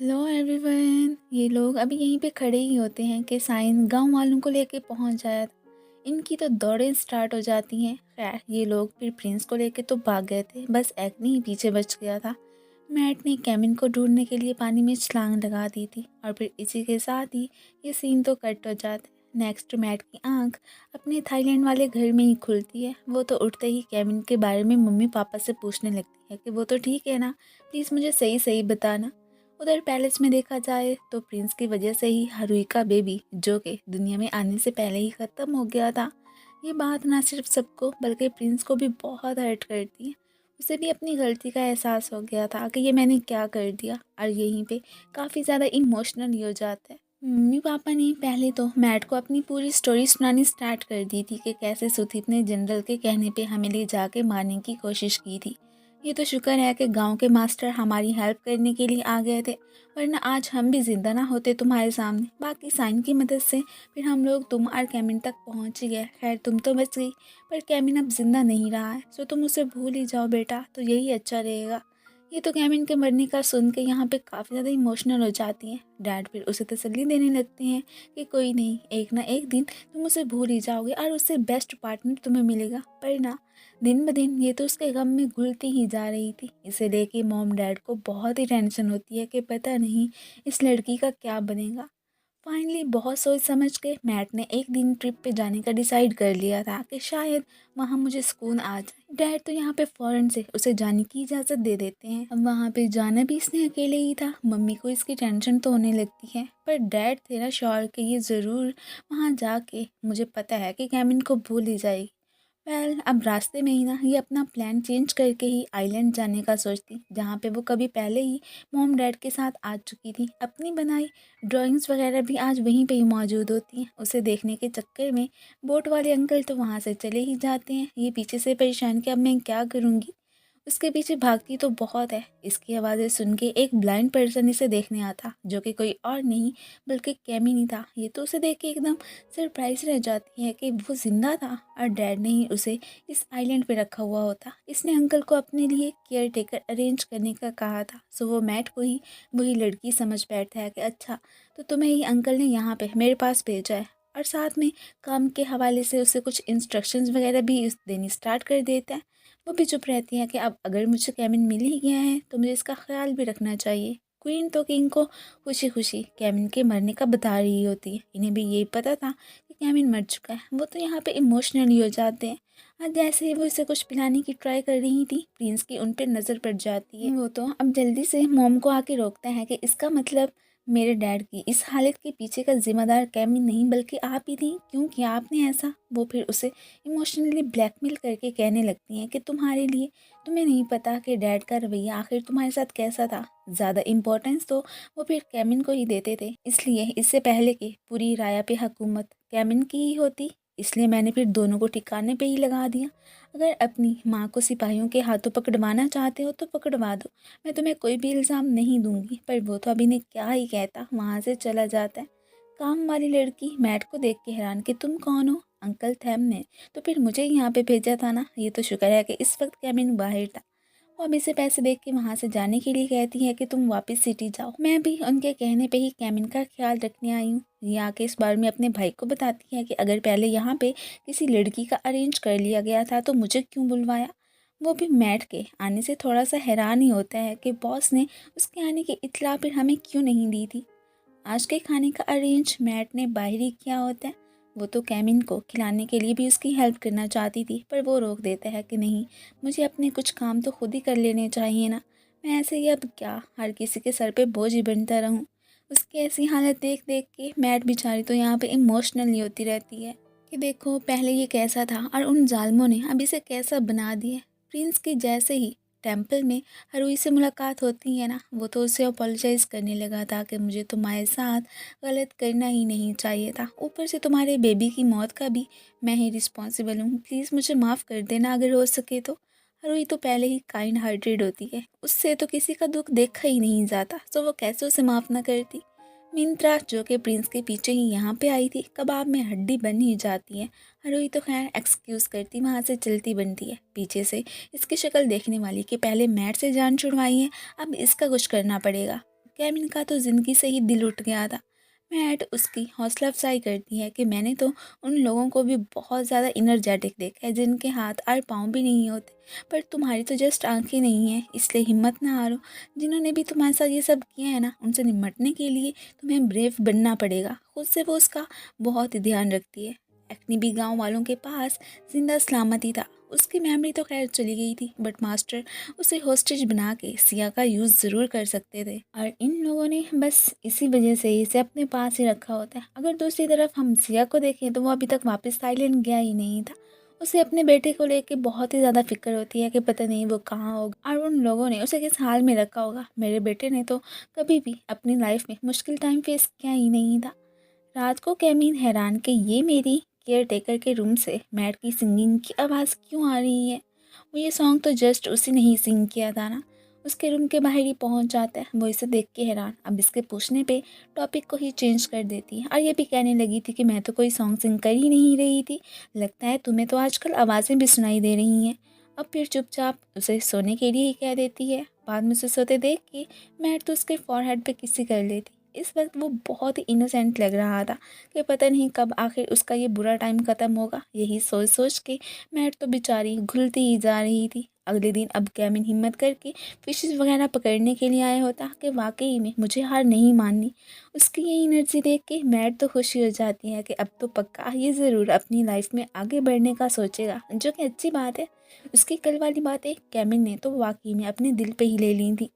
Hello everyone. ये लोग अभी यहीं पे खड़े ही होते हैं कि साइन गांव वालों को लेके पहुंच जाया था। इनकी तो दौड़ें स्टार्ट हो जाती हैं। खैर ये लोग फिर प्रिंस को लेके तो भाग गए थे, बस एक्नी ही पीछे बच गया था। मैट ने केविन को ढूंढने के लिए पानी में छलांग लगा दी थी और फिर इसी के साथ ही ये सीन तो कट हो जाता है। नेक्स्ट मैट की आंख अपने थाईलैंड वाले घर में ही खुलती है। वो तो उठते ही केविन के बारे में मम्मी पापा से पूछने लगती है कि वो तो ठीक है ना, प्लीज़ मुझे सही सही बताना। उधर पैलेस में देखा जाए तो प्रिंस की वजह से ही हरुई का बेबी जो कि दुनिया में आने से पहले ही ख़त्म हो गया था। ये बात ना सिर्फ सबको बल्कि प्रिंस को भी बहुत हर्ट करती है। उसे भी अपनी गलती का एहसास हो गया था कि ये मैंने क्या कर दिया, और यहीं पे काफ़ी ज़्यादा इमोशनल हो जाता है। मम्मी पापा ने पहले तो मैट को अपनी पूरी स्टोरी सुनानी स्टार्ट कर दी थी कि कैसे सुथीप ने जनरल के कहने पे हमें ले जाके मारने की कोशिश की थी। ये तो शुक्र है कि गांव के मास्टर हमारी हेल्प करने के लिए आ गए थे, वरना आज हम भी जिंदा ना होते तुम्हारे सामने। बाकी साइन की मदद से फिर हम लोग तुम और कैमिन तक पहुंच ही गए। खैर तुम तो बच गई, पर कैमिन अब जिंदा नहीं रहा है, सो तुम उसे भूल ही जाओ बेटा, तो यही अच्छा रहेगा। ये तो कैमिन के मरने का सुन के यहाँ पे काफ़ी ज़्यादा इमोशनल हो जाती हैं। डैड फिर उसे तसल्ली देने लगते हैं कि कोई नहीं, एक ना एक दिन तुम उसे भूल ही जाओगे और उससे बेस्ट पार्टनर तुम्हें मिलेगा। पर ना, दिन ब दिन ये तो उसके गम में घुलती ही जा रही थी। इसे लेके मॉम डैड को बहुत ही टेंशन होती है कि पता नहीं इस लड़की का क्या बनेगा। फाइनली बहुत सोच समझ के मैट ने एक दिन ट्रिप पे जाने का डिसाइड कर लिया था कि शायद वहाँ मुझे सुकून आ जाए। डैड तो यहाँ पे फ़ौरन से उसे जाने की इजाज़त दे देते हैं। अब वहाँ पे जाना भी इसने अकेले ही था। मम्मी को इसकी टेंशन तो होने लगती है, पर डैड थे ना श्योर कि ये ज़रूर वहाँ जाके, मुझे पता है कि कैमिन को भूल ही जाएगी। अब रास्ते में ही ना ये अपना प्लान चेंज करके ही आइलैंड जाने का सोचती, जहाँ पे वो कभी पहले ही मॉम डैड के साथ आ चुकी थी। अपनी बनाई ड्राइंग्स वगैरह भी आज वहीं पे ही मौजूद होती हैं। उसे देखने के चक्कर में बोट वाले अंकल तो वहाँ से चले ही जाते हैं। ये पीछे से परेशान कि अब मैं क्या करूँगी। उसके पीछे भागती तो बहुत है। इसकी आवाज़ें सुन के एक ब्लाइंड पर्सन इसे देखने आता, जो कि कोई और नहीं बल्कि कैमिन ही था। ये तो उसे देख के एकदम सरप्राइज रह जाती है कि वो जिंदा था और डैड ने ही उसे इस आइलैंड पे रखा हुआ होता। इसने अंकल को अपने लिए केयर टेकर अरेंज करने का कहा था, सो वो मैट को ही वही लड़की समझ बैठता है कि अच्छा, तो तुम्हें ही अंकल ने यहाँ पे मेरे पास भेजा है। और साथ में काम के हवाले से उसे कुछ इंस्ट्रक्शंस वगैरह भी देनी स्टार्ट कर देता है। वो भी चुप रहती है कि अब अगर मुझे कैबिन मिल ही गया है तो मुझे इसका ख्याल भी रखना चाहिए। क्वीन तो किंग को खुशी खुशी कैबिन के मरने का बता रही होती है। इन्हें भी यही पता था कि कैबिन मर चुका है। वो तो यहाँ पे इमोशनली हो जाते हैं। और जैसे ही वो इसे कुछ पिलाने की ट्राई कर रही थी, प्रिंस की उन पर नज़र पड़ जाती है। वो तो अब जल्दी से मोम को आके रोकता है कि इसका मतलब मेरे डैड की इस हालत के पीछे का जिम्मेदार कैमिन नहीं बल्कि आप ही थी, क्यों किया आपने ऐसा। वो फिर उसे इमोशनली ब्लैकमेल करके कहने लगती हैं कि तुम्हारे लिए, तुम्हें नहीं पता कि डैड का रवैया आखिर तुम्हारे साथ कैसा था। ज़्यादा इम्पोर्टेंस तो वो फिर कैमिन को ही देते थे, इसलिए इससे पहले कि पूरी राया पे हुकूमत कैमिन की ही होती, इसलिए मैंने फिर दोनों को ठिकाने पे ही लगा दिया। अगर अपनी माँ को सिपाहियों के हाथों पकड़वाना चाहते हो तो पकड़वा दो, मैं तुम्हें कोई भी इल्ज़ाम नहीं दूंगी। पर वो तो अभी ने क्या ही कहता वहाँ से चला जाता है। काम वाली लड़की मैट को देख के हैरान कि तुम कौन हो। अंकल थैम ने तो फिर मुझे यहाँ पे भेजा था ना। ये तो शुक्र है कि इस वक्त कैबिन बाहर था। वो अभी से पैसे देख के वहाँ से जाने के लिए कहती है कि तुम वापस सिटी जाओ। मैं भी उनके कहने पे ही कैबिन का ख्याल रखने आई हूँ। ये आके इस बार में अपने भाई को बताती है कि अगर पहले यहाँ पे किसी लड़की का अरेंज कर लिया गया था तो मुझे क्यों बुलवाया। वो भी मैट के आने से थोड़ा सा हैरान ही होता है कि बॉस ने उसके आने की इत्तला फिर हमें क्यों नहीं दी थी। आज के खाने का अरेंज मैट ने बाहर ही किया होता है। वो तो कैमिन को खिलाने के लिए भी उसकी हेल्प करना चाहती थी, पर वो रोक देता है कि नहीं, मुझे अपने कुछ काम तो खुद ही कर लेने चाहिए ना। मैं ऐसे ही अब क्या हर किसी के सर पे बोझ ही बनता रहूं। उसकी ऐसी हालत देख देख के मैट बेचारी तो यहाँ पे इमोशनल ही होती रहती है कि देखो पहले ये कैसा था और उन जालमों ने अब इसे कैसा बना दिया। प्रिंस की जैसे ही टेम्पल में हरुई से मुलाकात होती है ना, वो तो उसे अपोलोजाइज करने लगा था कि मुझे तुम्हारे साथ गलत करना ही नहीं चाहिए था। ऊपर से तुम्हारे बेबी की मौत का भी मैं ही रिस्पॉन्सिबल हूँ। प्लीज़ मुझे माफ़ कर देना अगर हो सके तो। हरुई तो पहले ही काइंड हार्टेड होती है, उससे तो किसी का दुख देखा ही नहीं जाता, तो वो कैसे उसे माफ़ ना करती। मिंत्रा जो कि प्रिंस के पीछे ही यहाँ पे आई थी, कबाब में हड्डी बन ही जाती है। हरुई तो खैर एक्सक्यूज़ करती वहाँ से चलती बनती है। पीछे से इसकी शक्ल देखने वाली कि पहले मैट से जान छुड़वाई है, अब इसका कुछ करना पड़ेगा। कैमिन का तो ज़िंदगी से ही दिल उठ गया था। मैट उसकी हौसला अफजाई करती है कि मैंने तो उन लोगों को भी बहुत ज़्यादा इनर्जेटिक देखा है जिनके हाथ और पाँव भी नहीं होते, पर तुम्हारी तो जस्ट आंखें नहीं हैं, इसलिए हिम्मत ना हारो। जिन्होंने भी तुम्हारे साथ ये सब किया है ना, उनसे निपटने के लिए तुम्हें ब्रेव बनना पड़ेगा। खुद से वो उसका बहुत ही ध्यान रखती है। एक्नी भी गाँव वालों के पास जिंदा सलामती था। उसकी मेमोरी तो खैर चली गई थी, बट मास्टर उसे होस्टेज बना के सिया का यूज़ ज़रूर कर सकते थे, और इन लोगों ने बस इसी वजह से इसे अपने पास ही रखा होता है। अगर दूसरी तरफ हम सिया को देखें तो वो अभी तक वापस थाईलैंड गया ही नहीं था। उसे अपने बेटे को लेके बहुत ही ज़्यादा फिक्र होती है कि पता नहीं वो कहाँ होगा और उन लोगों ने उसे किस हाल में रखा होगा। मेरे बेटे ने तो कभी भी अपनी लाइफ में मुश्किल टाइम फेस किया ही नहीं था। रात को कैमीन हैरान कि ये मेरी केयर टेकर के रूम से मैट की सिंगिंग की आवाज़ क्यों आ रही है। वो ये सॉन्ग तो जस्ट उसी ने ही सिंग किया था ना। उसके रूम के बाहर ही पहुंच जाता है। वो इसे देख के हैरान, अब इसके पूछने पे टॉपिक को ही चेंज कर देती है और ये भी कहने लगी थी कि मैं तो कोई सॉन्ग सिंग कर ही नहीं रही थी, लगता है तुम्हें तो आजकल आवाज़ें भी सुनाई दे रही हैं। अब फिर चुपचाप उसे सोने के लिए ही कह देती है। बाद में उसे सोते देख के मैट तो उसके फॉरहेड पे किसी कर लेती। इस वक्त वो बहुत ही इनोसेंट लग रहा था कि पता नहीं कब आखिर उसका ये बुरा टाइम ख़त्म होगा। यही सोच सोच के मैट तो बेचारी घुलती ही जा रही थी। अगले दिन अब कैमिन हिम्मत करके फिशेस वगैरह पकड़ने के लिए आया होता कि वाकई में मुझे हार नहीं माननी। उसकी ये एनर्जी देख के मैट तो खुशी हो जाती है कि अब तो पक्का ये ज़रूर अपनी लाइफ में आगे बढ़ने का सोचेगा, जो कि अच्छी बात है। उसकी कल वाली बातें कैमिन ने तो वाकई में अपने दिल पे ही ले ली थी।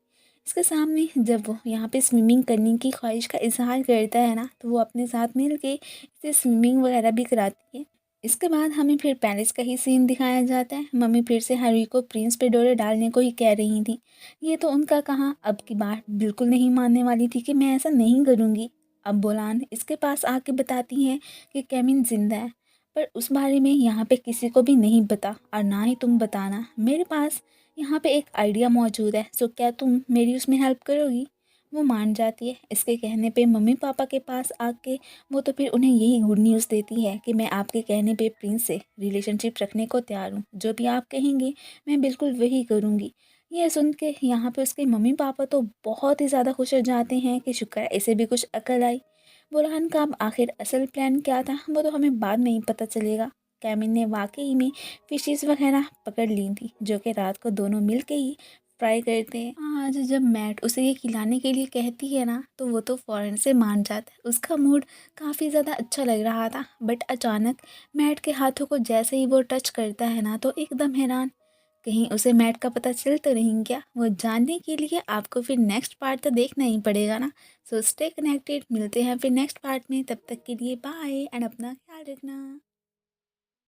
इसके सामने जब वो यहाँ पे स्विमिंग करने की ख्वाहिश का इजहार करता है ना, तो वो अपने साथ मिल के इसे स्विमिंग वगैरह भी कराती है। इसके बाद हमें फिर पेरिस का ही सीन दिखाया जाता है। मम्मी फिर से हैरी को प्रिंस पे डोरे डालने को ही कह रही थी। ये तो उनका कहा अब की बार बिल्कुल नहीं मानने वाली थी कि मैं ऐसा नहीं करूँगी। अब बोलान इसके पास आके बताती है कि कैमिन जिंदा है, पर उस बारे में यहाँ पे किसी को भी नहीं पता और ना ही तुम बताना। मेरे पास यहाँ पे एक आइडिया मौजूद है, सो क्या तुम मेरी उसमें हेल्प करोगी। वो मान जाती है। इसके कहने पे मम्मी पापा के पास आके वो तो फिर उन्हें यही गुड न्यूज़ देती है कि मैं आपके कहने पे प्रिंस से रिलेशनशिप रखने को तैयार हूँ, जो भी आप कहेंगे मैं बिल्कुल वही करूँगी। ये सुन के यहाँ पे उसके मम्मी पापा तो बहुत ही ज़्यादा खुश हो जाते हैं कि शुक्र है इसे भी कुछ अकल आई। बुरहान का अब आखिर असल प्लान क्या था वो तो हमें बाद में ही पता चलेगा। कैमिन ने वाकई में फिशेस वगैरह पकड़ ली थी, जो कि रात को दोनों मिल के ही फ्राई करते हैं। आज जब मैट उसे ये खिलाने के लिए कहती है ना, तो वो तो फ़ौरन से मान जाता है। उसका मूड काफ़ी ज़्यादा अच्छा लग रहा था, बट अचानक मैट के हाथों को जैसे ही वो टच करता है ना, तो एकदम हैरान, कहीं उसे मैट का पता चल तो नहीं क्या। वो जानने के लिए आपको फिर नेक्स्ट पार्ट तो देखना ही पड़ेगा ना। सो स्टे कनेक्टेड, मिलते हैं फिर नेक्स्ट पार्ट में। तब तक के लिए बाय एंड अपना ख्याल रखना।